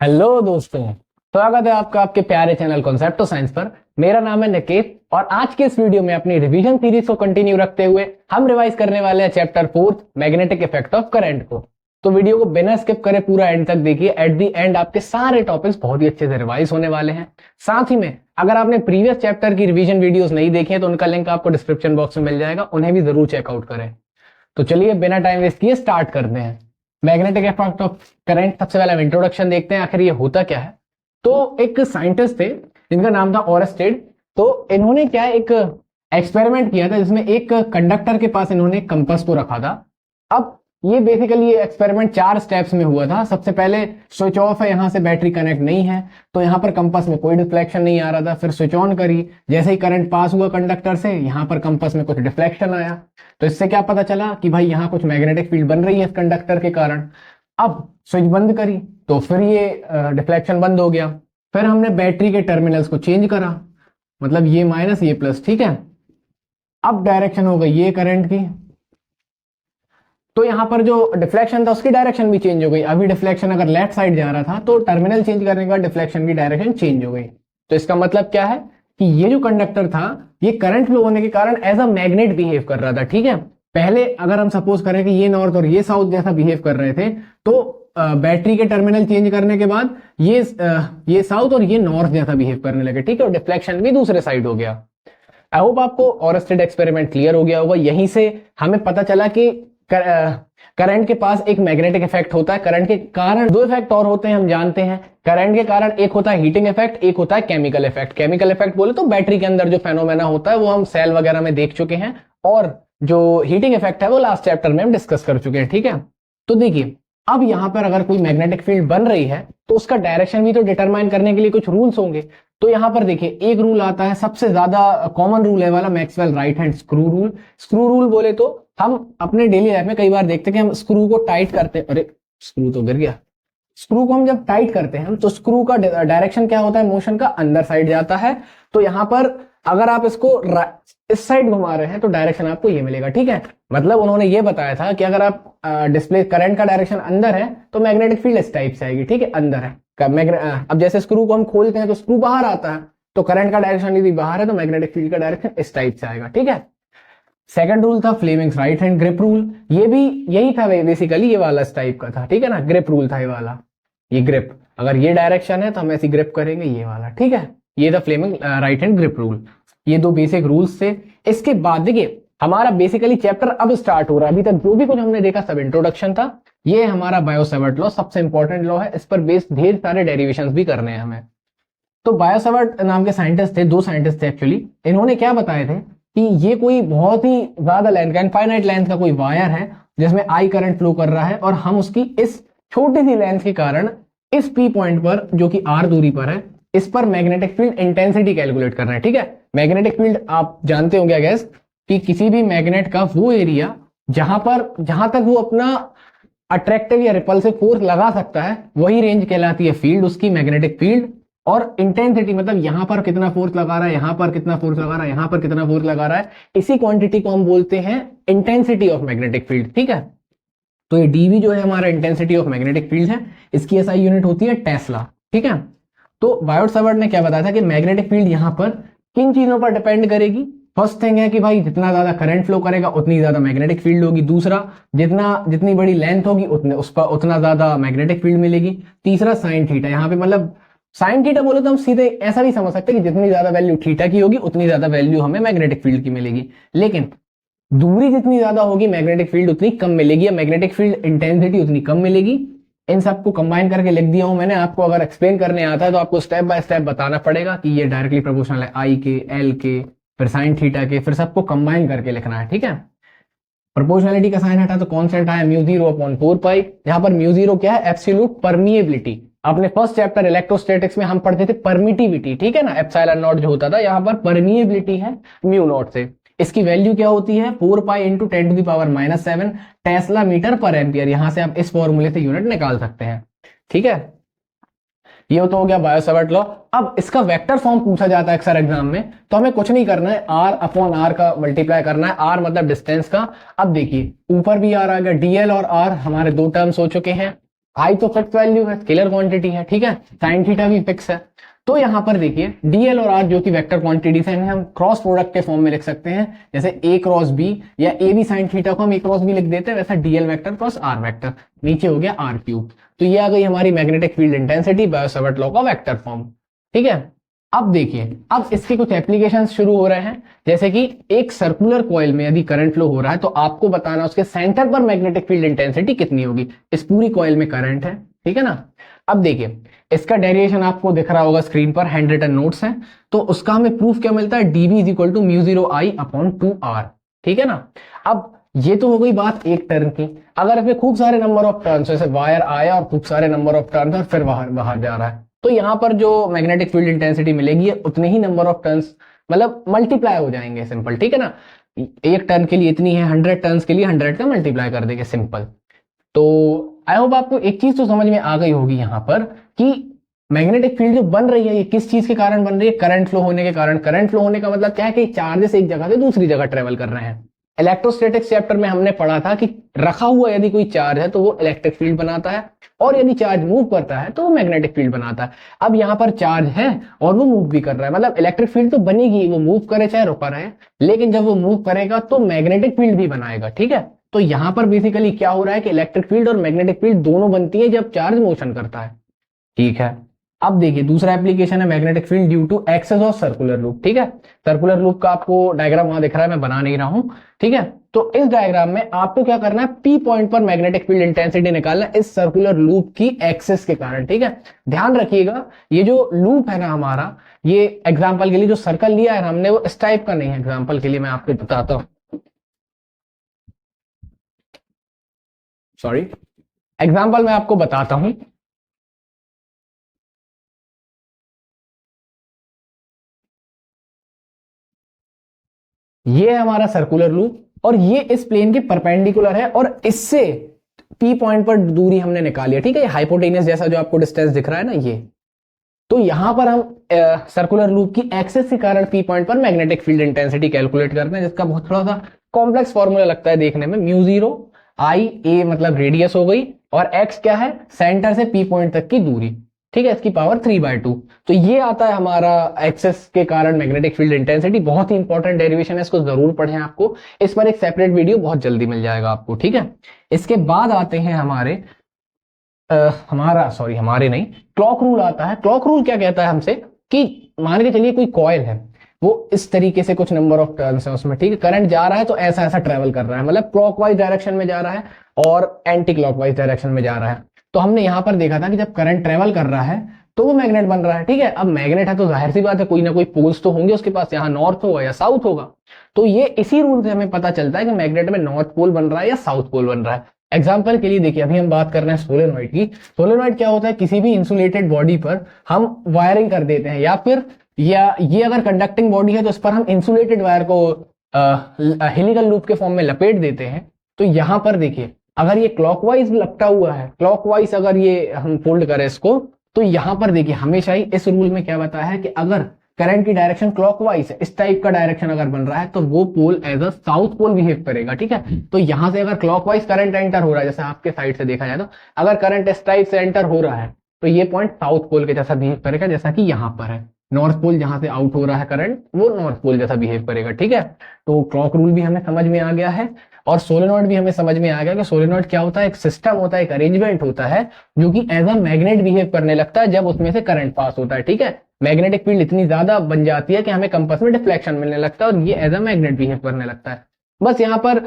Hello दोस्तों, स्वागत है आपका आपके प्यारे चैनल कॉन्सेप्ट ऑफ साइंस पर। मेरा नाम है निकेत और आज के इस वीडियो में अपनी रिवीजन सीरीज को कंटिन्यू रखते हुए हम रिवाइज करने वाले हैं chapter 4 magnetic effect of current को। तो वीडियो को बिना स्किप करे पूरा एंड तक देखिए। एट द एंड आपके सारे टॉपिक्स बहुत ही अच्छे से रिवाइज होने वाले हैं। साथ ही में अगर आपने प्रीवियस चैप्टर की रिवीजन वीडियोस नहीं देखी है तो उनका लिंक आपको डिस्क्रिप्शन बॉक्स में मिल जाएगा, उन्हें भी जरूर चेकआउट करें। तो चलिए बिना टाइम वेस्ट किए स्टार्ट करते हैं। मैग्नेटिक इफेक्ट ऑफ करंट, सबसे पहले हम इंट्रोडक्शन देखते हैं आखिर ये होता क्या है। तो एक साइंटिस्ट थे जिनका नाम था ओरस्टेड। तो इन्होंने क्या एक एक्सपेरिमेंट किया था जिसमें एक कंडक्टर के पास इन्होंने कंपास को रखा था। अब ये बेसिकली ये एक्सपेरिमेंट 4 स्टेप्स में हुआ था। सबसे पहले स्विच ऑफ है, यहां से बैटरी कनेक्ट नहीं है तो यहाँ पर कंपास में कोई डिफ्लेक्शन नहीं आ रहा था। फिर स्विच ऑन करी, जैसे ही करंट पास हुआ कंडक्टर से यहाँ पर कंपास में कुछ डिफ्लेक्शन आया। तो इससे क्या पता चला कि भाई यहाँ कुछ मैग्नेटिक फील्ड बन रही है इस कंडक्टर के कारण। अब स्विच बंद करी तो फिर ये डिफ्लेक्शन बंद हो गया। फिर हमने बैटरी के टर्मिनल्स को चेंज करा, मतलब ये माइनस ये प्लस, ठीक है। अब डायरेक्शन हो गई ये करंट की, तो यहां पर जो डिफ्लेक्शन था उसकी डायरेक्शन भी चेंज हो गई। अभी डिफ्लेक्शन अगर लेफ्ट साइड जा रहा था तो टर्मिनल चेंज करने के बाद डिफ्लेक्शन की डायरेक्शन चेंज हो गई। तो इसका मतलब क्या है कि ये जो कंडक्टर था ये करंट फ्लो होने के कारण एज अ मैग्नेट बिहेव कर रहा था, ठीक है। पहले अगर हम सपोज करें कि ये नॉर्थ और ये साउथ जैसा बिहेव कर रहे थे तो बैटरी के टर्मिनल चेंज करने के बाद ये साउथ और ये नॉर्थ जैसा बिहेव करने लगे, ठीक है। और डिफ्लेक्शन भी दूसरे साइड हो गया। आई होप आपको ओरस्टेड एक्सपेरिमेंट क्लियर हो गया होगा। यहीं से हमें पता चला कि करंट के पास एक मैग्नेटिक इफेक्ट होता है। करंट के कारण 2 इफेक्ट और होते हैं, हम जानते हैं। करंट के कारण एक होता है हीटिंग इफेक्ट, एक होता है केमिकल इफेक्ट। केमिकल इफेक्ट बोले तो बैटरी के अंदर जो फेनोमेना होता है वो हम सेल वगैरह में देख चुके हैं, और जो हीटिंग इफेक्ट है वो लास्ट चैप्टर में हम डिस्कस कर चुके हैं, ठीक है। तो देखिए अब यहां पर अगर कोई मैग्नेटिक फील्ड बन रही है तो उसका डायरेक्शन भी तो डिटरमाइन करने के लिए कुछ रूल्स होंगे। तो यहां पर देखिए एक रूल आता है, सबसे ज्यादा कॉमन रूल है वाला, Maxwell right hand screw rule. Screw rule बोले तो हम अपने डेली लाइफ में कई बार देखते हैं कि हम स्क्रू को टाइट करते हैं। अरे स्क्रू तो गिर गया। स्क्रू को हम जब टाइट करते हैं तो स्क्रू का डायरेक्शन क्या होता है, मोशन का अंदर साइड जाता है। तो यहां पर अगर आप इसको इस साइड घुमा रहे हैं तो डायरेक्शन आपको ये मिलेगा, ठीक है। मतलब उन्होंने ये बताया था कि अगर आप डिस्प्ले करंट का डायरेक्शन अंदर है तो मैग्नेटिक फील्ड इस टाइप से आएगी, ठीक है, अंदर है। अब जैसे स्क्रू को हम खोलते हैं तो स्क्रू बाहर आता है, तो करंट का डायरेक्शन यदि बाहर है तो मैग्नेटिक फील्ड का डायरेक्शन इस टाइप से आएगा, ठीक है। सेकंड रूल था Fleming's right hand grip rule. ये भी यही था बेसिकली, ये वाला इस टाइप का था, ठीक है ना। ग्रिप रूल था ये वाला, ये ग्रिप अगर ये डायरेक्शन है तो हम ऐसी ग्रिप करेंगे ये वाला, ठीक है। ये था Fleming right hand grip rule. ये 2 बेसिक रूल्स थे। इसके बाद देखिए हमारा बेसिकली चैप्टर अब स्टार्ट हो रहा है। अभी तक जो भी कुछ हमने देखा सब इंट्रोडक्शन था। ये हमारा बायो-सैवर्ट लॉ सबसे इंपॉर्टेंट लॉ है, इस पर बेस्ड ढेर सारे डेरिवेशंस भी करने हैं हमें। तो बायो-सैवर्ट नाम के साइंटिस्ट थे, 2 साइंटिस्ट थे एक्चुअली। इन्होंने क्या बताए थे कि ये कोई बहुत ही ज्यादा लेंथ का, इनफाइनाइट लेंथ का कोई वायर है जिसमें आई करंट फ्लो कर रहा है, और हम उसकी इस छोटी सी लेंथ के कारण इस पी पॉइंट पर जो कि आर दूरी पर है इस पर मैग्नेटिक फील्ड इंटेंसिटी कैलकुलेट करना है, ठीक है। मैग्नेटिक फील्ड आप जानते होंगे आई गेस कि किसी भी मैग्नेट का वो एरिया जहां तक वो अपना अट्रैक्टिव या रिपल्सिव फोर्स लगा सकता है वही रेंज कहलाती है फील्ड उसकी, मैग्नेटिक फील्ड। और इंटेंसिटी मतलब यहां पर कितना फोर्स लगा रहा है, यहां पर कितना फोर्स लगा रहा है, यहां पर कितना फोर्स लगा रहा है, इसी क्वांटिटी को हम बोलते हैं इंटेंसिटी ऑफ मैग्नेटिक फील्ड, ठीक है। तो ये डीवी जो है हमारा इंटेंसिटी ऑफ मैग्नेटिक फील्ड है, इसकी एसआई यूनिट होती है टेस्ला, ठीक है। तो बायो-सैवर्ट ने क्या बताया था कि मैग्नेटिक फील्ड यहां पर किन चीजों पर डिपेंड करेगी। फर्स्ट थिंग है कि भाई जितना ज्यादा करंट फ्लो करेगा उतनी ज्यादा मैग्नेटिक फील्ड होगी। दूसरा, जितनी बड़ी लेंथ होगी उस पर उतना ज्यादा मैग्नेटिक फील्ड मिलेगी। तीसरा साइन थीटा, यहाँ पे मतलब साइन थीटा बोले तो हम सीधे ऐसा भी समझ सकते हैं कि जितनी ज्यादा वैल्यू थीटा की होगी उतनी ज्यादा वैल्यू हमें मैग्नेटिक फील्ड की मिलेगी। लेकिन दूरी जितनी ज्यादा होगी मैग्नेटिक फील्ड उतनी कम मिलेगी, या मैग्नेटिक फील्ड इंटेंसिटी उतनी कम मिलेगी। इन सबको कंबाइन करके लिख दिया हूं मैंने। आपको अगर एक्सप्लेन करने आता है तो आपको स्टेप बाय स्टेप बताना पड़ेगा कि ये डायरेक्टली प्रोपोर्शनल है आई के, एल के, फिर साइन थीटा के, फिर सबको कंबाइन करके लिखना है, ठीक है। प्रोपोर्शनलिटी का साइन हटा तो कॉन्स्टेंट आया μ0/4π। यहाँ पर μ0 क्या है, एब्सोल्यूट परमिएबिलिटी। अपने फर्स्ट चैप्टर इलेक्ट्रोस्टैटिक्स में हम पढ़ते थे परमिटिविटी, ठीक है ना, एप्सिलॉन नॉट जो होता था, यहाँ पर परमिएबिलिटी है μ0 से। इसकी वैल्यू क्या होती है 4π × 10⁻⁷ टेस्ला मीटर पर एम्पियर। यहां से आप इस फॉर्मूले से यूनिट निकाल सकते हैं, ठीक है। ये तो हो गया बायो-सैवर्ट लॉ। अब इसका वेक्टर फॉर्म पूछा जाता है अक्सर एग्जाम में, तो हमें कुछ नहीं करना है, r/r का मल्टीप्लाई करना है, r मतलब डिस्टेंस का। अब देखिए ऊपर भी r आ गया, dl और r हमारे 2 टर्म्स हो चुके हैं। आई तो फिक्स वैल्यू है, स्केलर क्वांटिटी है, ठीक है, साइन थीटा भी फिक्स है। तो यहां पर देखिए डीएल और आर जो कि वेक्टर क्वांटिटीज हैं, इन्हें हम क्रॉस प्रोडक्ट के फॉर्म में लिख सकते हैं, जैसे ए क्रॉस बी या ए बी साइन थीटा को हम ए क्रॉस बी लिख देते हैं, वैसा d l vector cross r vector, नीचे हो गया आर क्यूब। तो ये आ गई हमारी magnetic field intensity bye Savart law का वेक्टर फॉर्म, ठीक है। अब देखिए, अब इसके कुछ एप्लीकेशन शुरू हो रहे हैं, जैसे कि एक सर्कुलर कॉइल में यदि करंट फ्लो हो रहा है तो आपको बताना उसके सेंटर पर मैग्नेटिक फील्ड इंटेंसिटी कितनी होगी। इस पूरी कॉइल में करंट है, ठीक है ना। अब देखिए इसका डेरिवेशन आपको दिख रहा होगा स्क्रीन पर, हैंड रिटन नोट्स हैं, तो उसका हमें प्रूफ क्या मिलता है, dv is equal to mu 0 I upon 2r, ठीक है ना। अब ये तो हो गई बात एक टर्न की। अगर इसमें खूब सारे नंबर ऑफ टर्न्स, जैसे वायर आया और खूब सारे नंबर ऑफ टर्न्स और फिर बाहर जा रहा है, तो यहाँ पर जो मैग्नेटिक फील्ड इंटेंसिटी मिलेगी उतने ही नंबर ऑफ टर्न्स, मतलब मल्टीप्लाई हो जाएंगे, सिंपल, ठीक है ना। एक टर्न के लिए इतनी है, 100 टर्न्स के लिए 100 का मल्टीप्लाई कर देंगे, सिंपल। तो आई होप आपको एक चीज तो समझ में आ गई होगी यहाँ पर कि मैग्नेटिक फील्ड जो बन रही है ये किस चीज के कारण बन रही है, करंट फ्लो होने के कारण। करंट फ्लो होने का मतलब क्या है कि चार्जेस एक जगह से दूसरी जगह ट्रेवल कर रहे हैं। इलेक्ट्रोस्टैटिक्स चैप्टर में हमने पढ़ा था कि रखा हुआ यदि कोई चार्ज है तो वो इलेक्ट्रिक फील्ड बनाता है, और यदि चार्ज मूव करता है तो वो मैग्नेटिक फील्ड बनाता है। अब यहाँ पर चार्ज है और वो मूव भी कर रहा है, मतलब इलेक्ट्रिक फील्ड तो बनेगी, वो मूव करे चाहे रुका रहे, लेकिन जब वो मूव करेगा तो मैग्नेटिक फील्ड भी बनाएगा, ठीक है। तो यहां पर बेसिकली क्या हो रहा है कि इलेक्ट्रिक फील्ड और मैग्नेटिक फील्ड दोनों बनती है जब चार्ज मोशन करता है, ठीक है। अब देखिए दूसरा एप्लीकेशन है magnetic field due to axis of circular loop, ठीक है। सर्कुलर लूप का आपको डायग्राम वहां दिख रहा है, मैं बना नहीं रहा हूं, ठीक है। तो इस डायग्राम में आपको क्या करना है, पी पॉइंट पर मैग्नेटिक फील्ड इंटेंसिटी निकालना है इस सर्कुलर लूप की एक्सेस के कारण, ठीक है। ध्यान रखिएगा ये जो लूप है ना हमारा, ये एग्जाम्पल के लिए जो सर्कल लिया है हमने वो इस टाइप का नहीं है, एग्जाम्पल के लिए मैं आपको बताता हूं, सॉरी, एग्जाम्पल मैं आपको बताता हूं। ये है हमारा सर्कुलर लूप और ये इस प्लेन के परपेंडिकुलर है, और इससे पी पॉइंट पर दूरी हमने निकाली है, ठीक है। हाइपोटेनस जैसा जो आपको डिस्टेंस दिख रहा है ना, ये तो यहां पर हम सर्कुलर लूप की एक्सेस के कारण पी पॉइंट पर मैग्नेटिक फील्ड इंटेंसिटी कैलकुलेट करते हैं, जिसका बहुत थोड़ा सा कॉम्प्लेक्स फॉर्मूला लगता है देखने में। म्यू 0 आई, ए मतलब रेडियस हो गई, और एक्स क्या है, सेंटर से पी पॉइंट तक की दूरी, ठीक है, इसकी पावर 3/2। तो ये आता है हमारा एक्सेस के कारण मैग्नेटिक फील्ड इंटेंसिटी। बहुत ही इंपॉर्टेंट डेरिवेशन है, इसको जरूर पढ़ें, आपको इस पर एक सेपरेट वीडियो बहुत जल्दी मिल जाएगा आपको, ठीक है। इसके बाद आते हैं हमारे नहीं, क्लॉक रूल आता है। क्लॉक रूल क्या कहता है हमसे कि मान के चलिए कोई कॉइल है, वो इस तरीके से कुछ नंबर ऑफ टर्न्स है उसमें, ठीक है, करंट जा रहा है तो ऐसा ऐसा ट्रेवल कर रहा है, मतलब क्लॉकवाइज डायरेक्शन में जा रहा है और एंटी क्लॉकवाइज डायरेक्शन में जा रहा है। तो हमने यहां पर देखा था कि जब करंट ट्रेवल कर रहा है तो वो मैग्नेट बन रहा है, ठीक है। अब मैग्नेट है तो जाहिर सी बात है कोई ना कोई पोल्स तो होंगे उसके पास, यहाँ नॉर्थ होगा या साउथ होगा। तो ये इसी रूल से हमें पता चलता है कि मैग्नेट में नॉर्थ पोल बन रहा है या साउथ पोल बन रहा है। एग्जाम्पल के लिए देखिए, अभी हम बात कर रहे हैं सोलेनॉइड की। सोलेनॉइड क्या होता है, किसी भी इंसुलेटेड बॉडी पर हम वायरिंग कर देते हैं, या फिर ये अगर कंडक्टिंग बॉडी है तो इस पर हम इंसुलेटेड वायर को हेलिकल लूप के फॉर्म में लपेट देते हैं। तो यहां पर देखिए अगर ये क्लॉकवाइज लपटा हुआ है, क्लॉकवाइज अगर ये हम फोल्ड करें इसको, तो यहां पर देखिए हमेशा ही इस रूल में क्या बताया है कि अगर करंट की डायरेक्शन क्लॉकवाइज है, इस टाइप का डायरेक्शन अगर बन रहा है, तो वो pole as a south pole behave करेगा, ठीक है। तो यहां से अगर क्लॉकवाइज करंट एंटर हो रहा है, जैसे आपके साइड से देखा जाए तो अगर करंट इस टाइप से एंटर हो रहा है तो ये पॉइंट साउथ पोल के जैसा बिहेव करेगा, जैसा कि यहां पर है। नॉर्थ पोल जहां से आउट हो रहा है करंट, वो नॉर्थ पोल जैसा बिहेव करेगा, ठीक है। तो क्लॉक रूल भी हमें समझ में आ गया है, और सोलेनॉइड भी हमें समझ में आ गया कि सोलेनॉइड क्या होता है, एक सिस्टम होता है, एक अरेंजमेंट होता है जो कि एज अ मैग्नेट बिहेव करने लगता है जब उसमें से करंट पास होता है, ठीक है। मैग्नेटिक फील्ड इतनी ज्यादा बन जाती है कि हमें कंपास में डिफ्लेक्शन मिलने लगता है और ये एज अ मैग्नेट बिहेव करने लगता है। बस यहाँ पर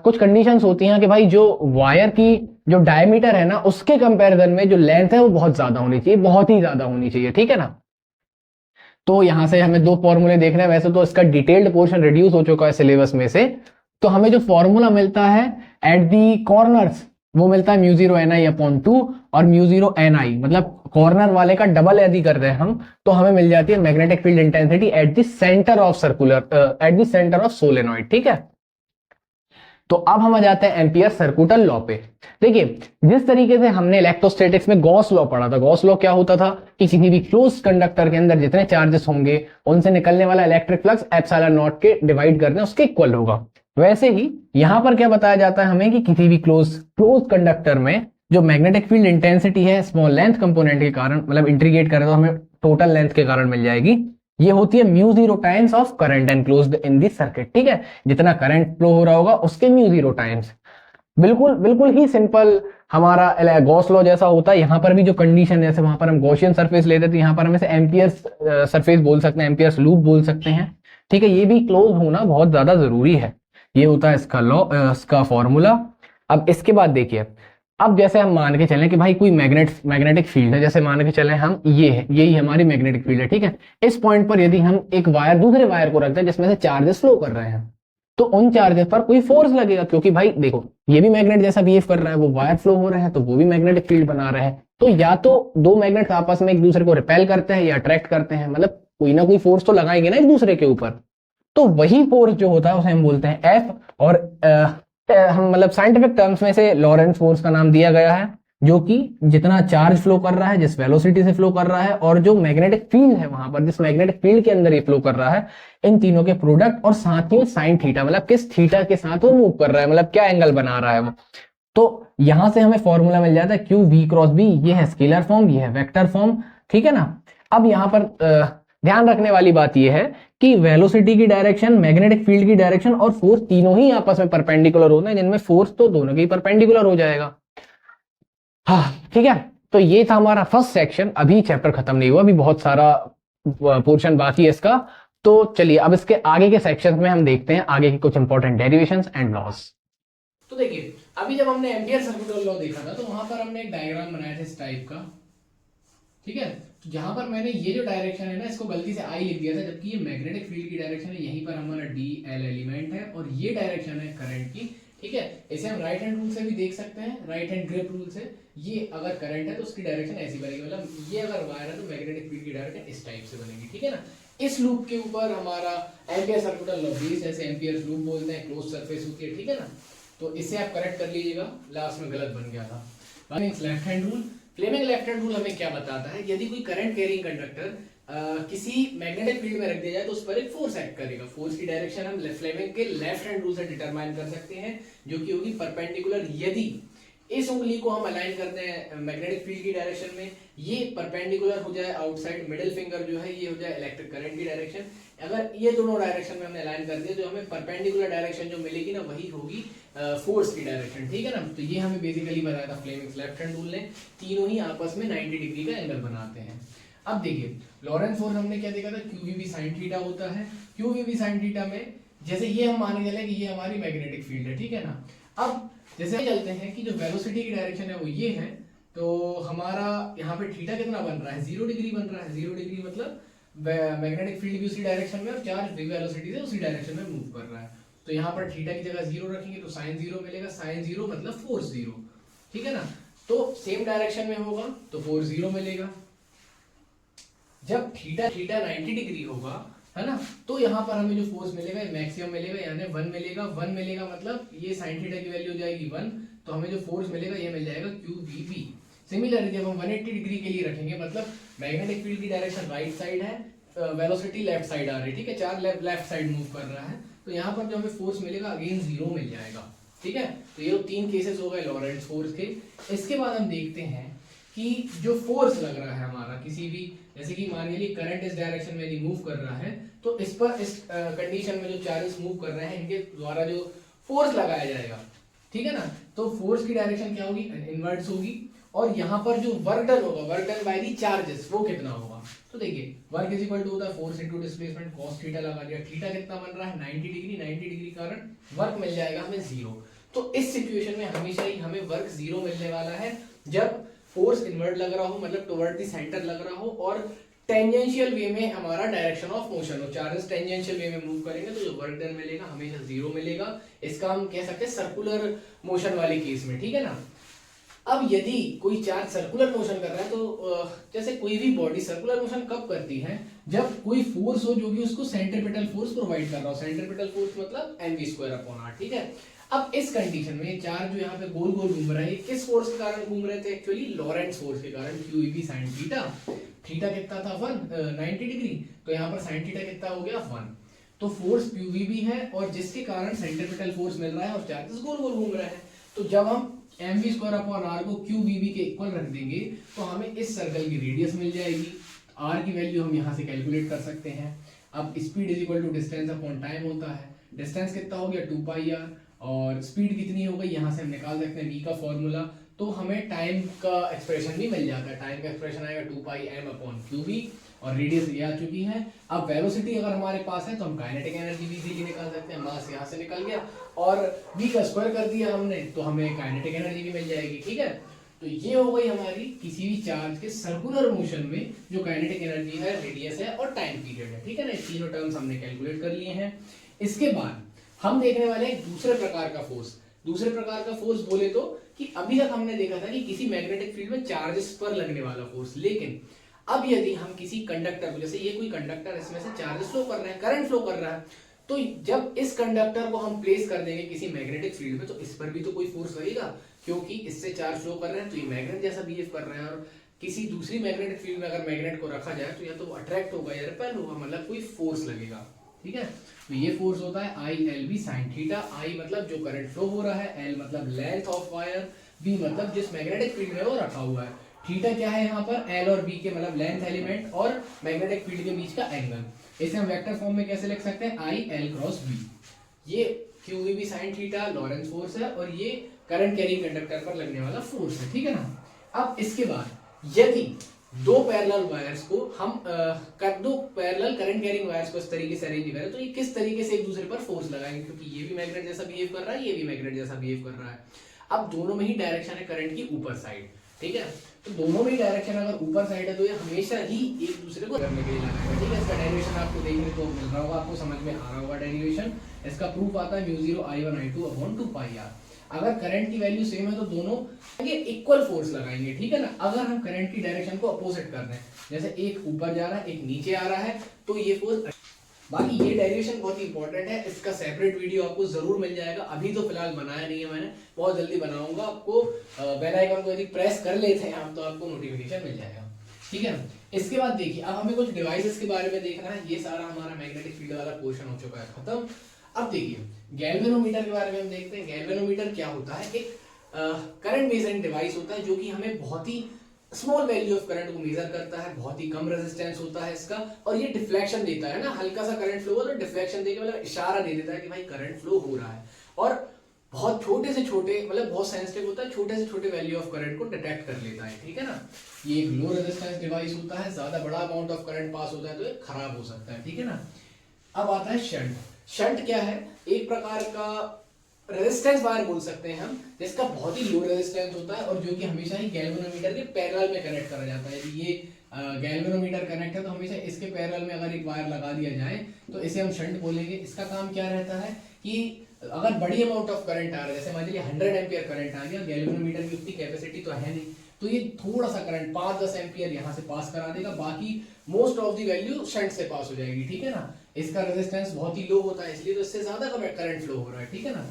कुछ कंडीशंस होती हैं कि भाई जो वायर की जो डायमीटर है ना, उसके कंपैरिजन में जो लेंथ है वो बहुत ज्यादा होनी चाहिए, बहुत ही ज्यादा होनी चाहिए, ठीक है ना। तो यहां से हमें दो फॉर्मूले देखने हैं, वैसे तो इसका डिटेल्ड पोर्शन रिड्यूस हो चुका है सिलेबस में से। तो हमें जो फॉर्मूला मिलता है एट दी कॉर्नर्स, वो मिलता है म्यू 0 ni अपॉन 2 और म्यू 0 ni, मतलब कॉर्नर वाले का डबल यदि कर रहे हैं हम, तो हमें मिल जाती है magnetic field intensity at the centre of at the centre of solenoid, ठीक है। तो अब हम आ जाते हैं एम्पियर सर्कुलर लॉ पे। देखिए जिस तरीके से हमने इलेक्ट्रोस्टैटिक्स में गॉस लॉ पढ़ा था, गॉस लॉ क्या होता था कि किसी भी क्लोज कंडक्टर के अंदर जितने चार्जेस होंगे उनसे निकलने वाला इलेक्ट्रिक फ्लक्स एप्सिलॉन नॉट के डिवाइड करने उसके इक्वल होगा। वैसे ही यहां पर क्या बताया जाता है हमें कि किसी भी क्लोज कंडक्टर में जो मैग्नेटिक फील्ड इंटेंसिटी है स्मॉल लेंथ कंपोनेंट के कारण, मतलब इंटीग्रेट करें तो हमें टोटल लेंथ के कारण मिल जाएगी, ये होती है mu zero times of current enclosed in the circuit. ठीक है, जितना करंट फ्लो हो रहा होगा उसके म्यू जीरो टाइम्स। बिल्कुल बिल्कुल ही सिंपल हमारा गॉस लॉ जैसा होता है। यहाँ पर भी जो कंडीशन, जैसे वहां पर हम गॉसियन सरफेस लेते थे, यहाँ पर हम इसे एम्पियर्स सरफेस बोल सकते हैं, एम्पियर्स लूप बोल सकते हैं। ठीक है, ये भी क्लोज होना बहुत ज्यादा जरूरी है। ये होता है इसका लॉ, इसका फॉर्मूला। अब इसके बाद देखिए, अब जैसे हम मान के चलें कि भाई कोई मैग्नेटिक फील्ड है, जैसे मान के चलें हम ये है, यही हमारी मैग्नेटिक फील्ड है। ठीक है, इस पॉइंट पर यदि हम एक वायर दूसरे वायर को रखते हैं जिसमें से चार्जेस फ्लो कर रहे हैं, तो उन चार्जेस पर कोई फोर्स लगेगा, क्योंकि भाई देखो ये भी मैग्नेट जैसा बिहेव कर रहा है, वो वायर फ्लो हो रहे हैं तो वो भी मैग्नेटिक फील्ड बना रहे हैं। तो या तो दो मैग्नेट्स आपस में एक दूसरे को रिपेल करते हैं या अट्रैक्ट करते हैं, मतलब कोई ना कोई फोर्स तो लगाएंगे ना एक दूसरे के ऊपर। तो वही फोर्स जो होता है उसे हम बोलते हैं एफ। और हम मतलब साइंटिफिक टर्म्स में से लॉरेंस फोर्स का नाम दिया गया है, जो कि जितना चार्ज फ्लो कर रहा है, जिस वेलोसिटी से फ्लो कर रहा है, और जो मैग्नेटिक फील्ड है वहां पर, जिस मैग्नेटिक फील्ड के अंदर ये फ्लो कर रहा है, इन तीनों के प्रोडक्ट, और साथ ही साइन थीटा, मतलब किस थीटा के साथ वो मूव कर रहा है, मतलब क्या एंगल बना रहा है वो। तो यहां से हमें फॉर्मूला मिल जाता है क्यू वी क्रॉस बी। ये है स्केलर फॉर्म, ये है वेक्टर फॉर्म। ठीक है ना। अब यहां पर ध्यान रखने वाली बात यह है कि वेलोसिटी की डायरेक्शन, मैग्नेटिक फील्ड की डायरेक्शन और फोर्स तीनों ही आपस में परपेंडिकुलर होते हैं, जिनमें फोर्स तो दोनों के ही परपेंडिकुलर हो जाएगा। हाँ ठीक है, तो ये था हमारा फर्स्ट सेक्शन। अभी चैप्टर खत्म नहीं हुआ, अभी बहुत सारा पोर्शन बाकी है इसका। तो चलिए अब इसके आगे के सेक्शन में हम देखते हैं आगे के कुछ इंपॉर्टेंट डेरिवेशंस एंड लॉस। तो देखिए, अभी जब हमने एम्पियर सर्कुलर लॉ देखा था तो वहां पर हमने एक डायग्राम बनाया था इस टाइप का। ठीक है, तो यहां पर मैंने ये जो डायरेक्शन है ना, इसको गलती से आई लिख दिया था, जबकि ये मैग्नेटिक फील्ड की डायरेक्शन है। यहीं पर हमारा डी एल एलिमेंट है और ये डायरेक्शन है करंट की। ठीक है, इसे हम राइट हैंड रूल से भी देख सकते हैं, राइट हैंड ग्रिप रूल से। ये अगर करंट है तो उसकी डायरेक्शन ऐसी बनेगी, मतलब ये अगर वायर है तो मैग्नेटिक फील्ड की डायरेक्शन इस टाइप से बनेगी। ठीक है ना। इस लूप के ऊपर हमारा एम्पियर सर्कुलर लॉ बेस्ड, जैसे एम्पियर लूप बोलते हैं, क्लोज सरफेस होती है। ठीक है ना, तो इसे आप करेक्ट कर लीजिएगा, लास्ट में गलत बन गया था। Left hand rule, Fleming left hand rule हमें क्या बताता है, यदि कोई करंट कैरिंग कंडक्टर किसी मैग्नेटिक फील्ड में रख दिया जाए तो उस पर एक फोर्स एक्ट करेगा। फोर्स की डायरेक्शन हम फ्लेमिंग के लेफ्ट हैंड रूल से डिटरमाइन कर सकते हैं, जो कि होगी परपेंडिकुलर। यदि इस उंगली को हम अलाइन करते हैं मैग्नेटिक फील्ड की डायरेक्शन में, ये परपेंडिकुलर हो जाए आउटसाइड, मिडिल फिंगर जो है ये हो जाए इलेक्ट्रिक करंट की डायरेक्शन। अगर ये दोनों डायरेक्शन में हमने अलाइन कर दिया तो हमें परपेंडिकुलर डायरेक्शन जो मिलेगी ना, वही होगी फोर्स की डायरेक्शन। ठीक है ना। तो ये हमें बेसिकली बताया था फ्लेमिंग्स लेफ्ट हैंड रूल ने। तीनों ही आपस में 90 डिग्री का एंगल बनाते हैं। अब देखिए, लॉरेंस फोर्स हमने क्या देखा था, क्यूवीबी साइन थीटा होता है। क्यूवीबी साइन थीटा में जैसे ये हम मान के चले कि ये हमारी मैग्नेटिक फील्ड है। ठीक है ना। अब जैसे चलते हैं कि जो वेलोसिटी की डायरेक्शन है वो ये है, तो हमारा यहाँ पे थीटा कितना बन रहा है, 0 डिग्री बन रहा है। 0 डिग्री मतलब मैग्नेटिक फील्ड भी उसी डायरेक्शन में और चार्ज वेलोसिटी से उसी डायरेक्शन में मूव कर रहा है। तो यहाँ पर थीटा की जगह 0 रखेंगे तो साइन 0 मिलेगा। साइन 0 मतलब फोर्स 0। ठीक है ना। तो सेम डायरेक्शन में होगा तो फोर्स 0 मिलेगा। जब थीटा 90 डिग्री होगा, है ना, तो यहाँ पर हमें जो फोर्स मिलेगा ये मैक्सिमम मिलेगा, यानी 1 मिलेगा। 1 मिलेगा मतलब ये साइन थीटा की वैल्यू हो जाएगी 1, तो हमें जो फोर्स मिलेगा ये मिल जाएगा QVB। सिमिलरली जब हम 180 डिग्री के लिए रखेंगे, मतलब मैग्नेटिक फील्ड की डायरेक्शन राइट साइड है, वेलोसिटी लेफ्ट साइड आ रही है। ठीक है, चार्ज लेफ्ट साइड मूव कर रहा है, तो यहाँ पर जो हमें फोर्स मिलेगा अगेन 0 मिल जाएगा। ठीक है, तो ये 3 केसेस हो गए लॉरेंट्ज फोर्स के। इसके बाद हम देखते हैं कि जो फोर्स लग रहा है हमारा किसी भी, जैसे कि मान लीजिए करंट इस डायरेक्शन में यदि मूव कर रहा है, तो इस पर इस कंडीशन में जो चार्जेस मूव कर रहे हैं इनके द्वारा जो फोर्स लगाया जाएगा, ठीक है ना, तो फोर्स की डायरेक्शन क्या होगी, इनवर्ट्स होगी। और यहाँ पर जो वर्क डन होगा, work done by the charges, वो कितना होगा, तो देखिए वर्क इज इक्वल टू होता है force into displacement, cos theta लगा दिया। थीटा कितना बन रहा है 90 डिग्री, 90 डिग्री कारण वर्क मिल जाएगा हमें 0। तो इस सिचुएशन में हमेशा ही हमें वर्क 0 मिलने वाला है जब फोर्स इनवर्ट लग रहा हो, मतलब टुवर्ड द सेंटर लग रहा हो, और टेंजेंशियल वे में हमारा डायरेक्शन ऑफ मोशन हो। चार्जेस टेंजेंशियल वे में मूव करेंगे तो जो वर्क डन मिलेगा हमेशा 0 मिलेगा। इसका हम कह सकते हैं सर्कुलर मोशन वाले केस में। ठीक है ना। अब यदि कोई चार्ज सर्कुलर मोशन कर रहा है, तो जैसे कोई भी बॉडी सर्कुलर मोशन कब करती है, जब कोई फोर्स हो जो कि उसको सेंट्रीपिटल फोर्स प्रोवाइड कर रहा हो। सेंट्रीपिटल फोर्स मतलब mv²/r। ठीक है। अब इस कंडीशन में चार्ज जो यहाँ पे गोल गोल घूम रहा है, किस फोर्स के कारण घूम रहे थे, एक्चुअली लॉरेंट्ज फोर्स के कारण, QEB sin थीटा। थीटा कितना था 90 डिग्री, तो यहाँ पर sin थीटा कितना हो गया 1। तो फोर्स QVB है और जिसके कारण सेंट्रीपिटल फोर्स मिल रहा है और चार्जेस गोल गोल घूम रहे हैं। तो जब हम mv² अपॉन r को qvb के इक्वल रख देंगे तो हमें इस सर्कल की रेडियस मिल जाएगी। r की वैल्यू हम यहाँ से कैलकुलेट कर सकते हैं। अब speed is equal to distance upon time होता है। डिस्टेंस कितना हो गया 2πr और स्पीड कितनी हो गई यहाँ से हम निकाल सकते हैं v का फॉर्मूला। तो हमें टाइम का एक्सप्रेशन भी मिल जाता है। टाइम का एक्सप्रेशन आएगा 2πm/qv और रेडियस ये आ चुकी है। अब वेलोसिटी अगर हमारे पास है तो हम काइनेटिक एनर्जी भी इजीली निकाल सकते हैं। मास यहाँ से निकल गया और v का स्क्वायर कर दिया हमने तो हमें काइनेटिक एनर्जी भी मिल जाएगी। ठीक है, तो ये हो गई हमारी किसी भी चार्ज के सर्कुलर मोशन में जो काइनेटिक एनर्जी है, रेडियस है और टाइम पीरियड है। ठीक है ना, तीनों टर्म्स हमने कैलकुलेट कर लिए हैं। इसके बाद हम देखने वाले हैं दूसरे प्रकार का फोर्स। दूसरे प्रकार का फोर्स बोले तो कि अभी तक हमने देखा था कि किसी मैग्नेटिक फील्ड में चार्जेस पर लगने वाला फोर्स, लेकिन अब यदि हम किसी कंडक्टर को, जैसे ये कोई कंडक्टर, इसमें से चार्जेस फ्लो कर रहे हैं, करंट फ्लो कर रहा है, तो जब इस कंडक्टर को हम प्लेस कर देंगे किसी मैग्नेटिक फील्ड में तो इस पर भी तो कोई फोर्स लगेगा, क्योंकि इससे चार्ज फ्लो कर रहे हैं तो ये मैग्नेट जैसा बिहेव कर रहे हैं। और किसी दूसरी मैग्नेटिक फील्ड में अगर मैग्नेट को रखा जाए तो या तो अट्रैक्ट होगा या रिपेल होगा, मतलब कोई फोर्स लगेगा। ठीक है, तो ये फोर्स होता है ILB sin थीटा। I मतलब जो करंट फ्लो हो रहा है, L मतलब लेंथ ऑफ वायर, B मतलब जिस मैग्नेटिक फील्ड में वो रखा हुआ है, थीटा क्या है यहाँ पर, L और B के मतलब लेंथ एलिमेंट और मैग्नेटिक फील्ड के बीच का एंगल। इसे हम वेक्टर फॉर्म में कैसे लिख सकते हैं, IL क्रॉस B। ये QVB sin theta Lawrence force है और ये करंट कैरिंग कंडक्टर पर लगने वाला फोर्स है। ठीक है ना। अब इसके बाद यदि दो पैरेलल वायर्स को हम दो पैरेलल करंट कैरिंग वायर्स को इस तरीके से अरेंज करें तो ये किस तरीके से एक दूसरे पर फोर्स लगाएंगे, क्योंकि ये भी मैग्नेट जैसा बिहेव कर रहा है, ये भी मैग्नेट जैसा बिहेव कर रहा है। अब दोनों में ही डायरेक्शन है करंट की ऊपर साइड। ठीक है, तो दोनों में ही डायरेक्शन अगर ऊपर साइड है तो ये हमेशा ही एक दूसरे को करने के लिए लगाएगा। ठीक है, इसका डेरिवेशन आपको देखने को मिल रहा होगा, आपको समझ में आ रहा होगा डेरिवेशन। इसका प्रूफ आता है μ0 I1I2/2πr। अगर करंट की वैल्यू सेम है तो दोनों इक्वल फोर्स लगाएंगे। ठीक है ना। अगर हम करंट की डायरेक्शन को अपोजिट कर रहे हैं, जैसे एक ऊपर जा रहा है एक नीचे आ रहा है, तो ये फोर्स। बाकी ये डेरिवेशन बहुत ही इंपॉर्टेंट है, इसका सेपरेट वीडियो आपको जरूर मिल जाएगा। अभी तो फिलहाल बनाया नहीं है मैंने, बहुत जल्दी बनाऊंगा। आपको बेल आइकन को यदि प्रेस कर लेते हैं आप तो आपको नोटिफिकेशन मिल जाएगा। ठीक है, इसके बाद देखिए अब हमें कुछ डिवाइसेस के बारे में देखना है। ये सारा हमारा मैग्नेटिक फील्ड वाला पोर्शन हो चुका है खत्म। अब देखिए गैल्वेनोमीटर के बारे में हम देखते हैं। गैल्वेनोमीटर क्या होता है, एक करंट मेजरिंग डिवाइस होता है जो कि हमें बहुत ही स्मॉल वैल्यू ऑफ करंट को मेजर करता है। बहुत ही कम रेजिस्टेंस होता है इसका और ये डिफ्लेक्शन देता है ना, हल्का सा करंट फ्लो हो तो डिफ्लेक्शन देके मतलब इशारा दे देता है कि भाई करंट फ्लो हो रहा है। और बहुत छोटे से छोटे मतलब बहुत सेंसिटिव होता है, छोटे से छोटे वैल्यू ऑफ करंट को डिटेक्ट कर लेता है। ठीक है ना। ये एक लो रेजिस्टेंस डिवाइस होता है, ज्यादा बड़ा अमाउंट ऑफ करंट पास होता है तो ये खराब हो सकता है। ठीक है ना। अब आता है शंट। शंट क्या है, एक प्रकार का रेजिस्टेंस वायर बोल सकते हैं हम, जिसका बहुत ही लो रेजिस्टेंस होता है और जो कि हमेशा ही गैल्वेनोमीटर के पैरेलल में कनेक्ट करा जाता है। यदि ये गैल्वेनोमीटर कनेक्ट है तो हमेशा इसके पैरेलल में अगर एक वायर लगा दिया जाए तो इसे हम शंट बोलेंगे। इसका काम क्या रहता है कि अगर बड़ी अमाउंट ऑफ करंट आ रहा है, जैसे मान लीजिए 100 एम्पियर करंट आ गया, गैल्वेनोमीटर की उतनी कैपेसिटी तो है नहीं, तो ये थोड़ा सा करंट 5-10 एम्पियर यहाँ से पास करा देगा, बाकी most of the value shunt से पास हो जाएगी। ठीक है ना। इसका रेजिस्टेंस बहुत ही लो होता है इसलिए तो इससे ज्यादा करंट फ्लो हो रहा है। ठीक है ना।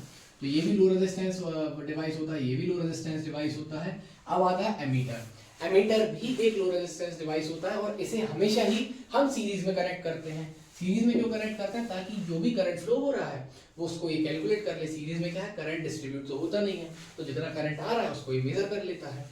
तो ये भी लो रेजिस्टेंस डिवाइस होता है, ये भी लो रेजिस्टेंस डिवाइस होता है। अब आता है एमीटर। एमीटर भी एक लो रेजिस्टेंस डिवाइस होता है और इसे हमेशा ही हम सीरीज में कनेक्ट करते हैं। सीरीज में क्यों कनेक्ट करते हैं, ताकि जो भी करंट फ्लो हो रहा है वो उसको ये कैलकुलेट कर ले। सीरीज में क्या है, करंट डिस्ट्रीब्यूट तो होता नहीं है, तो जितना करंट आ रहा है उसको ये मेजर कर लेता है।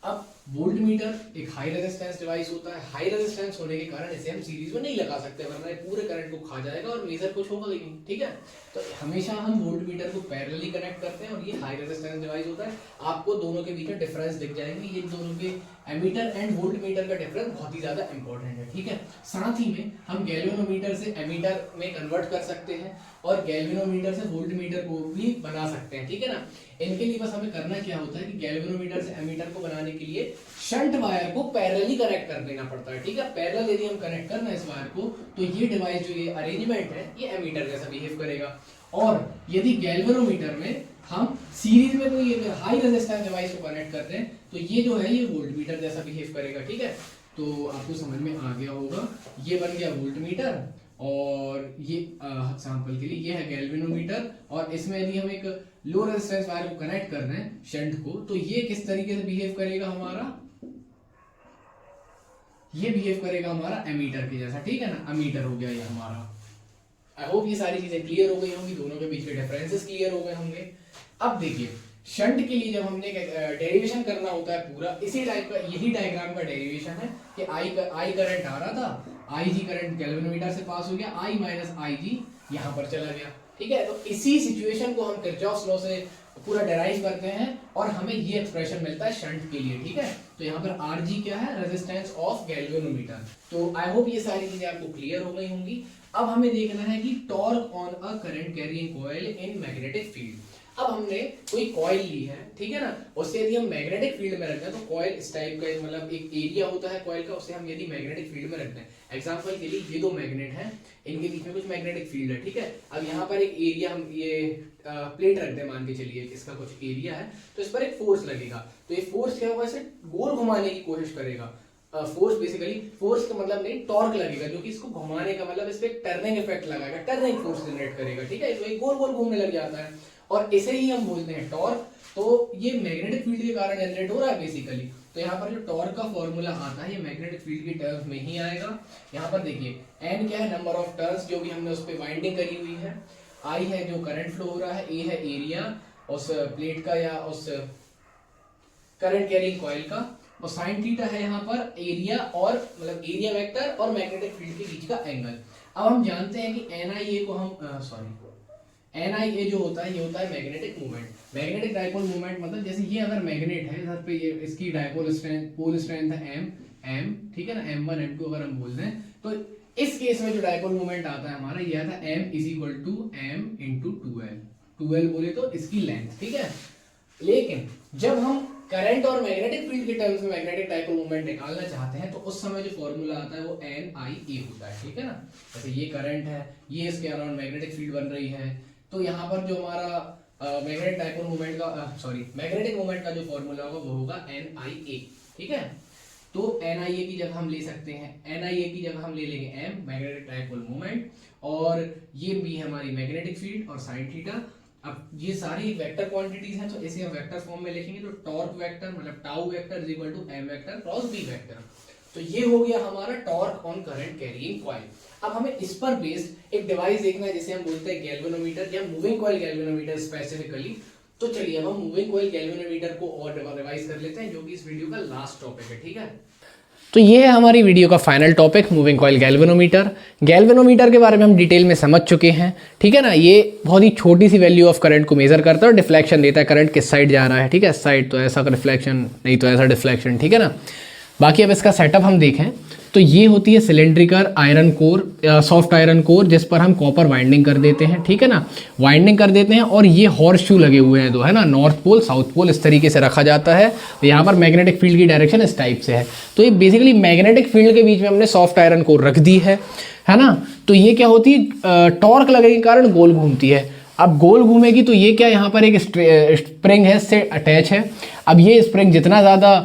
अब वोल्टमीटर एक हाई रेजिस्टेंस डिवाइस होता है। हाई रेजिस्टेंस होने के कारण इसे हम सीरीज में नहीं लगा सकते, वरना ये पूरे करंट को खा जाएगा और मेजर कुछ होगा ही नहीं। ठीक है, तो हमेशा हम वोल्टमीटर को पैरेलली कनेक्ट करते हैं और ये हाई रेजिस्टेंस डिवाइस होता है। आपको दोनों के बीच में डिफरेंस दिख जाएंगे, ये दोनों के एमीटर एंड वोल्टमीटर का डिफरेंस बहुत ही ज्यादा इंपॉर्टेंट है। ठीक है, साथ ही में हम गैल्वेनोमीटर से एमीटर में कन्वर्ट कर सकते हैं और गैल्वेनोमीटर से वोल्टमीटर को भी बना सकते हैं। ठीक है ना। इनके लिए बस हमें करना क्या होता है कि गैल्वेनोमीटर से एमीटर को बनाने के लिए शंट वायर को पैरेलली कनेक्ट कर देना पड़ता है। ठीक है, पैरेलल यदि हम कनेक्ट करना है इस वायर को तो ये डिवाइस जो ये अरेंजमेंट है ये एमीटर जैसा बिहेव करेगा। और यदि गैल्वेनोमीटर में हम सीरीज में कोई हाई रेजिस्टेंस डिवाइस को कनेक्ट करते हैं तो ये जो है ये वोल्टमीटर जैसा बिहेव करेगा। ठीक है, तो आपको समझ में आ गया होगा। ये बन गया वोल्टमीटर और ये एग्जांपल के लिए ये है गैल्वेनोमीटर। और इसमें यदि हम एक लो रेजिस्टेंस वायर को कनेक्ट कर रहे हैं शंट को तो ये किस तरीके से बिहेव करेगा हमारा, ये बिहेव करेगा हमारा एमीटर के जैसा। ठीक है ना, एमीटर हो गया ये हमारा। आई होप ये सारी चीजें क्लियर हो गई होंगी, दोनों के बीच के डिफरेंसेस क्लियर हो गए होंगे। अब देखिए शंट के लिए जब हमने डेरिवेशन करना होता है पूरा इसी टाइप का, यही डायग्राम का डेरिवेशन है कि आई करंट आ रहा था, आई जी करंट गैल्वेनोमीटर से पास हो गया, आई माइनस आई जी यहाँ पर चला गया, ठीक है। तो इसी सिचुएशन को हम किरचॉफ्स लॉ से पूरा डेराइव करते हैं और हमें ये एक्सप्रेशन मिलता है शंट के लिए, ठीक है। तो यहाँ पर आर जी क्या है, रेजिस्टेंस ऑफ गैल्वेनोमीटर। तो आई होप ये सारी चीजें आपको क्लियर हो गई होंगी। अब हमें देखना है कि torque on a current carrying coil in magnetic field. अब हमने कोई कॉइल ली है, ठीक है ना, उससे यदि हम मैग्नेटिक फील्ड में रखते हैं तो कॉइल इस टाइप का मतलब एक एरिया होता है कॉइल का, उससे हम यदि मैग्नेटिक फील्ड में रखते हैं, एग्जांपल के लिए ये दो मैग्नेट हैं, इनके बीच में कुछ मैग्नेटिक फील्ड है, ठीक है। अब यहाँ पर एक एरिया हम ये प्लेट रखते हैं, मान के चलिए इसका कुछ एरिया है, तो इस पर एक फोर्स लगेगा, तो ये फोर्स क्या होगा, इसे गोल घुमाने की कोशिश करेगा। फोर्स बेसिकली फोर्स का मतलब नहीं, टॉर्क लगेगा जो कि इसको घुमाने का मतलब इस पे टर्निंग इफेक्ट लगाएगा, टर्निंग फोर्स जनरेट करेगा, ठीक है। तो ये गोल गोल घूमने लग जाता है और इसे ही हम बोलते हैं टॉर्क। तो ये मैग्नेटिक फील्ड के कारण जनरेट हो रहा है बेसिकली। तो यहाँ पर जो टॉर्क का फॉर्मूला आता है ये मैग्नेटिक फील्ड की टर्म्स में ही आएगा। यहाँ पर देखिए एन क्या है, नंबर ऑफ टर्न्स जो भी हमने उस पर वाइंडिंग करी हुई है, आई है जो करंट फ्लो हो रहा है, ए है एरिया उस प्लेट का या उस करंट कैरिंग कॉइल का, और साइन थीटा है यहाँ पर एरिया और मतलब एरिया वेक्टर और मैग्नेटिक फील्ड के बीच का एंगल। अब हम जानते हैं कि एन आई ए को हम एन आई ए जो होता है ये होता है magnetic movement. Magnetic dipole movement मतलब जैसे ये अगर मैग्नेट है इधर पे, ये इसकी डाइपोल स्ट्रेंथ पोल स्ट्रेंथ है एम, ठीक है ना, m1 m2 अगर हम बोल दें, तो इस केस में जो डाइपोल मूवमेंट आता है हमारा ये आता है m is equal to m into 2l बोले तो इसकी लेंथ, ठीक है। लेकिन जब हम करंट और मैग्नेटिक फील्ड के टर्म्स में मैग्नेटिक डाइपोल मूवमेंट निकालना चाहते हैं तो उस समय जो फॉर्मूला आता है वो NIA होता है, ठीक है ना। जैसे ये करंट है, ये इसके अराउंड मैग्नेटिक फील्ड बन रही है, तो यहाँ पर जो हमारा मैग्नेटिक डाइपोल मूवमेंट का मैग्नेटिक मूवमेंट का जो फॉर्मूला होगा वो होगा NIA, ठीक है। तो NIA की जगह हम ले सकते हैं, NIA की जगह हम ले लेंगे m मैग्नेटिक डाइपोल मूवमेंट, और ये भी है हमारी मैग्नेटिक फील्ड और साइन थीटा। अब ये सारी वेक्टर क्वांटिटीज हैं तो इसे हम वेक्टर फॉर्म में लिखेंगे, तो टॉर्क वेक्टर मतलब tau vector is equal to m vector cross b vector. तो ये हो गया हमारा torque on current carrying coil. अब हमें इस पर बेस्ड एक डिवाइस देखना है जिसे हम बोलते हैं गैल्वेनोमीटर या मूविंग कॉइल गैल्वेनोमीटर स्पेसिफिकली। तो चलिए अब हम मूविंग कॉइल गैल्वेनोमीटर को और रिवाइज कर लेते हैं जो कि इस वीडियो का लास्ट टॉपिक है, ठीक है। तो ये है हमारी वीडियो का final topic, moving coil galvanometer. Galvanometer के बारे में हम डिटेल में समझ चुके हैं, ठीक है ना। ये बहुत ही छोटी सी वैल्यू ऑफ करंट को मेजर करता है और डिफ्लेक्शन देता है, करंट किस साइड जा रहा है, ठीक है, इस साइड तो ऐसा डिफ्लेक्शन, नहीं तो ऐसा डिफ्लेक्शन, ठीक है ना। बाकी अब इसका सेटअप हम देखें तो ये होती है cylindrical iron core, soft iron core, जिस पर हम कॉपर वाइंडिंग कर देते हैं, ठीक है ना, वाइंडिंग कर देते हैं। और ये हॉर्स शू लगे हुए हैं दो, है ना, नॉर्थ पोल साउथ पोल इस तरीके से रखा जाता है। तो यहाँ पर मैग्नेटिक फील्ड की डायरेक्शन इस टाइप से है। तो ये बेसिकली मैग्नेटिक फील्ड के बीच में हमने सॉफ्ट आयरन कोर रख दी है ना। तो ये क्या होती है, टॉर्क लगने के कारण गोल घूमती है। अब गोल घूमेगी तो ये क्या, यहाँ पर एक स्प्रिंग है, इससे अटैच है। अब ये स्प्रिंग जितना ज़्यादा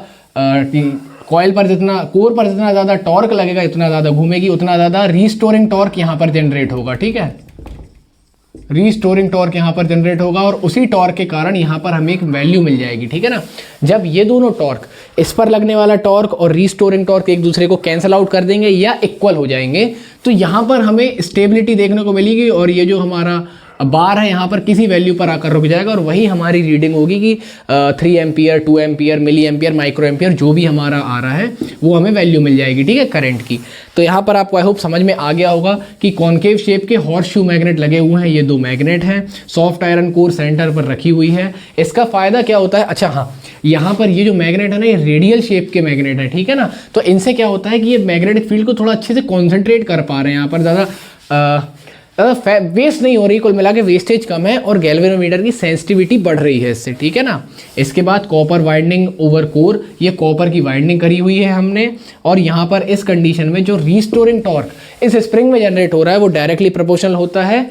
कॉइल पर जितना कोर पर जितना ज़्यादा टॉर्क लगेगा, इतना ज़्यादा घूमेगी, उतना ज़्यादा रीस्टोरिंग टॉर्क यहाँ पर जनरेट होगा, ठीक है। रीस्टोरिंग टॉर्क यहाँ पर जनरेट होगा और उसी टॉर्क के कारण यहाँ पर हमें एक वैल्यू मिल जाएगी, ठीक है ना। जब ये दोनों टॉर्क, इस पर लगने वाला टॉर्क और रीस्टोरिंग टॉर्क एक दूसरे को कैंसिल आउट कर देंगे या इक्वल हो जाएंगे, तो यहाँ पर हमें स्टेबिलिटी देखने को मिलेगी और ये जो हमारा बार है यहाँ पर किसी वैल्यू पर आकर रुक जाएगा और वही हमारी रीडिंग होगी कि 3 ampere 2 ampere milli ampere micro ampere जो भी हमारा आ रहा है वो हमें वैल्यू मिल जाएगी, ठीक है, करंट की। तो यहाँ पर आपको आई होप समझ में आ गया होगा कि कॉन्केव शेप के हॉर्स शू मैग्नेट लगे हुए हैं, ये दो मैग्नेट हैं, सॉफ्ट आयरन कोर सेंटर पर रखी हुई है। इसका फायदा क्या होता है, अच्छा हाँ, यहाँ पर ये जो मैग्नेट है ना, ये रेडियल शेप के मैग्नेट है, ठीक है ना। तो इनसे क्या होता है कि ये मैग्नेटिक फील्ड को थोड़ा अच्छे से कॉन्सेंट्रेट कर पा रहे हैं, यहाँ पर ज़्यादा वेस्ट नहीं हो रही, कुल मिला के वेस्टेज कम है और गैल्वेनोमीटर की सेंसिटिविटी बढ़ रही है इससे, ठीक है ना। इसके बाद कॉपर वाइंडिंग ओवर कोर, ये कॉपर की वाइंडिंग करी हुई है हमने, और यहाँ पर इस कंडीशन में जो रीस्टोरिंग टॉर्क इस स्प्रिंग में जनरेट हो रहा है वो डायरेक्टली प्रोपोर्शनल होता है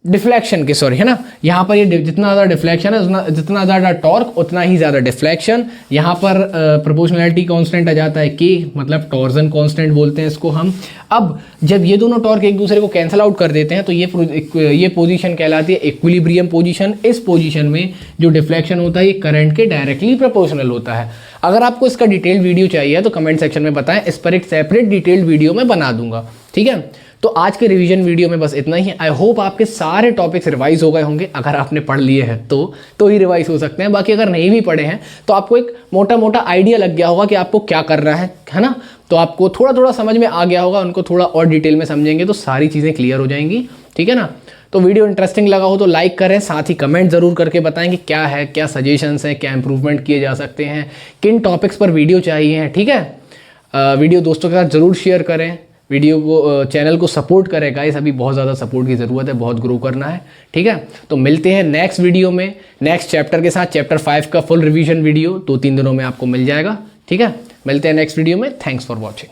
डिफ्लेक्शन के, सॉरी, है ना। यहाँ पर ये जितना ज़्यादा डिफ्लेक्शन है, जितना ज़्यादा टॉर्क उतना ही ज़्यादा डिफ्लेक्शन। यहाँ पर प्रोपोर्शनैलिटी कांस्टेंट आ जाता है K, मतलब टॉर्जन कांस्टेंट बोलते हैं इसको हम। अब जब ये दोनों टॉर्क एक दूसरे को कैंसिल आउट कर देते हैं तो ये पोजीशन कहलाती है इक्विलिब्रियम पोजीशन। इस पोजीशन में जो डिफ्लेक्शन होता है ये करंट के डायरेक्टली प्रोपोर्शनल होता है। अगर आपको इसका डिटेल्ड वीडियो चाहिए तो कमेंट सेक्शन में बताएं, इस पर एक सेपरेट डिटेल्ड वीडियो मैं बना दूंगा, ठीक है। तो आज के रिवीजन वीडियो में बस इतना ही। आई होप आपके सारे टॉपिक्स रिवाइज हो गए होंगे। अगर आपने पढ़ लिए हैं तो ही रिवाइज हो सकते हैं, बाकी अगर नहीं भी पढ़े हैं तो आपको एक मोटा मोटा आइडिया लग गया होगा कि आपको क्या करना है ना। तो आपको थोड़ा थोड़ा समझ में आ गया होगा, उनको थोड़ा और डिटेल में समझेंगे तो सारी चीज़ें क्लियर हो जाएंगी, ठीक है ना। तो वीडियो इंटरेस्टिंग लगा हो तो लाइक करें, साथ ही कमेंट ज़रूर करके बताएं कि क्या है, क्या सजेशंस हैं, क्या इंप्रूवमेंट किए जा सकते हैं, किन टॉपिक्स पर वीडियो चाहिए हैं, ठीक है। वीडियो दोस्तों के साथ ज़रूर शेयर करें, वीडियो को चैनल को सपोर्ट करें गाइस, अभी बहुत ज़्यादा सपोर्ट की ज़रूरत है, बहुत ग्रो करना है, ठीक है। तो मिलते हैं नेक्स्ट वीडियो में नेक्स्ट चैप्टर के साथ। चैप्टर 5 का फुल रिवीजन वीडियो 2-3 दिनों में आपको मिल जाएगा, ठीक है। मिलते हैं नेक्स्ट वीडियो में। Thanks for watching.